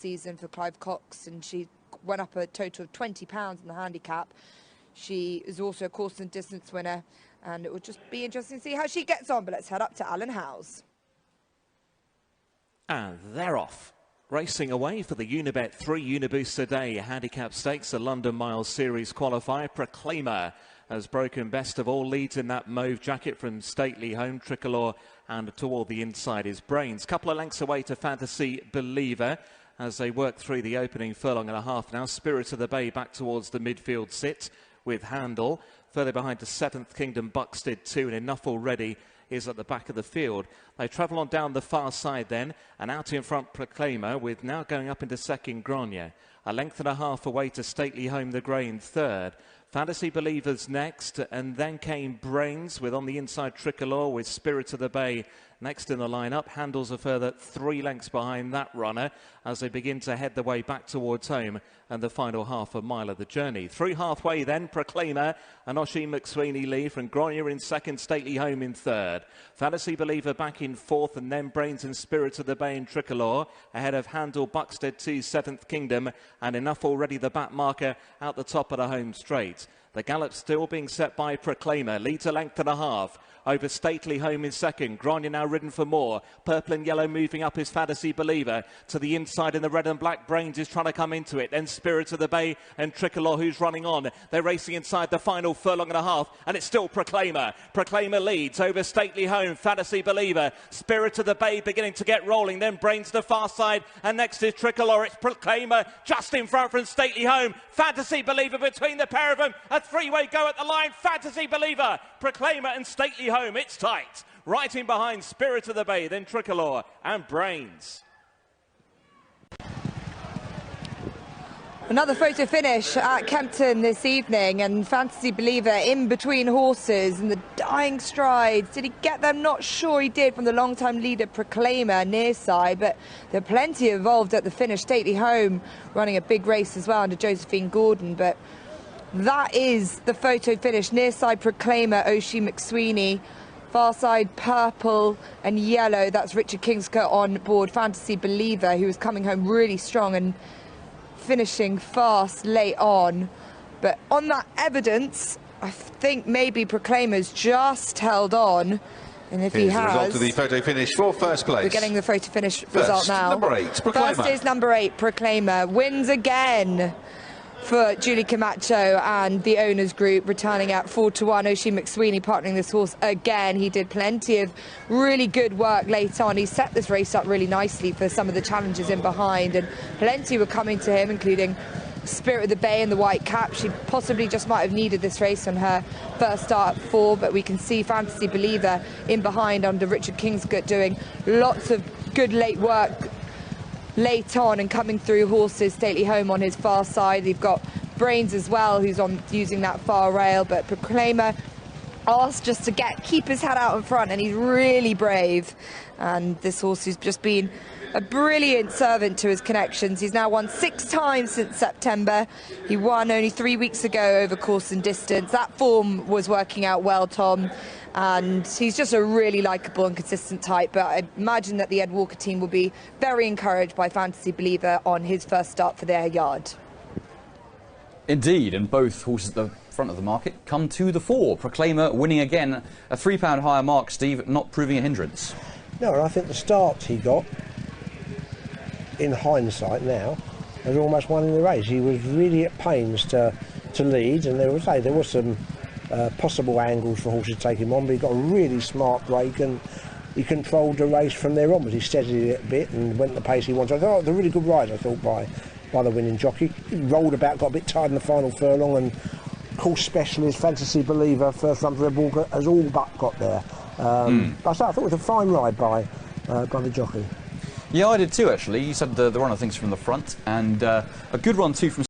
season for Clive Cox, and she went up a total of £20 in the handicap. She is also a course and distance winner, and it will just be interesting to see how she gets on. But let's head up to Alan Howes. And they're off. Racing away for the Unibet 3 Uniboosts a day handicap stakes, a London Miles Series qualifier. Proclaimer has broken best of all leads in that mauve jacket from Stately Home, Tricolor, and toward the inside is Brains. Couple of lengths away to Fantasy Believer as they work through the opening furlong and a half now. Spirit of the Bay back towards the midfield sit with Handle. Further behind to Seventh Kingdom, Buxted 2, and Enough Already is at the back of the field. They travel on down the far side then, and out in front Proclaimer, with now going up into second Grania. A length and a half away to Stately Home, the grey in third. Fantasy Believers next, and then came Brains with on the inside Tricolor with Spirit of the Bay next in the lineup. Handles a further 3 lengths behind that runner as they begin to head the way back towards home and the final half a mile of the journey. Through halfway then, Proclaimer and Oisin McSweeney lead from Grania in second, Stately Home in third. Fantasy Believer back in fourth, and then Brains and Spirit of the Bay and Tricolor ahead of Handle, Buxted 2, Seventh Kingdom, and Enough Already the back marker out the top of the home straight. The gallop still being set by Proclaimer, leads a length and a half over Stately Home in second. Grania now ridden for more. Purple and yellow moving up is Fantasy Believer. To the inside in the red and black, Brains is trying to come into it. Then Spirit of the Bay and Tricolor who's running on. They're racing inside the final furlong and a half, and it's still Proclaimer. Proclaimer leads over Stately Home, Fantasy Believer. Spirit of the Bay beginning to get rolling. Then Brains the far side, and next is Tricolor. It's Proclaimer just in front from Stately Home. Fantasy Believer between the pair of them. A three-way go at the line. Fantasy Believer, Proclaimer and Stately Home. It's tight. Right in behind Spirit of the Bay, then Tricolor and Brains. Another photo finish at Kempton this evening, and Fantasy Believer in between horses in the dying strides. Did he get them? Not sure he did, from the long-time leader Proclaimer near side, but there are plenty involved at the finish. Stately Home running a big race as well under Josephine Gordon, but that is the photo finish. Near side Proclaimer, Oisin McSweeney. Far side purple and yellow, that's Richard Kingscote on board Fantasy Believer, who was coming home really strong and finishing fast late on. But on that evidence, I think maybe Proclaimer's just held on. And if he has, the result of the photo finish for first place. We're getting the photo finish result now. Number 8, Proclaimer. First is number 8, Proclaimer. Wins again for Julie Camacho and the owners group, returning at 4-1. Oisin McSweeney partnering this horse again. He did plenty of really good work late on. He set this race up really nicely for some of the challenges in behind, and plenty were coming to him, including Spirit of the Bay and the white cap. She possibly just might have needed this race on her first start at 4, but we can see Fantasy Believer in behind under Richard Kingscote doing lots of good late work late on and coming through horses. Stately Home on his far side. You've got Brains as well, who's on using that far rail, but Proclaimer asked just to keep his head out in front, and he's really brave. And this horse has just been a brilliant servant to his connections. He's now won 6 times since September. He won only 3 weeks ago over course and distance. That form was working out well, Tom. And he's just a really likeable and consistent type. But I imagine that the Ed Walker team will be very encouraged by Fantasy Believer on his first start for their yard. Indeed, and both horses at the front of the market come to the fore. Proclaimer winning again, a £3 higher mark, Steve, not proving a hindrance. No, and I think the start he got, in hindsight now, has almost won in the race. He was really at pains to lead, and there was some possible angles for horses to take him on, but he got a really smart break and he controlled the race from there onwards. He steadied it a bit and went the pace he wanted. I thought it was a really good ride, I thought, by the winning jockey. He rolled about, got a bit tired in the final furlong, and course specialist Fantasy Believer, first run for Ed Walker, has all but got there. But I thought it was a fine ride by the jockey. Yeah, I did too, actually. You said the run of things from the front, and a good run too from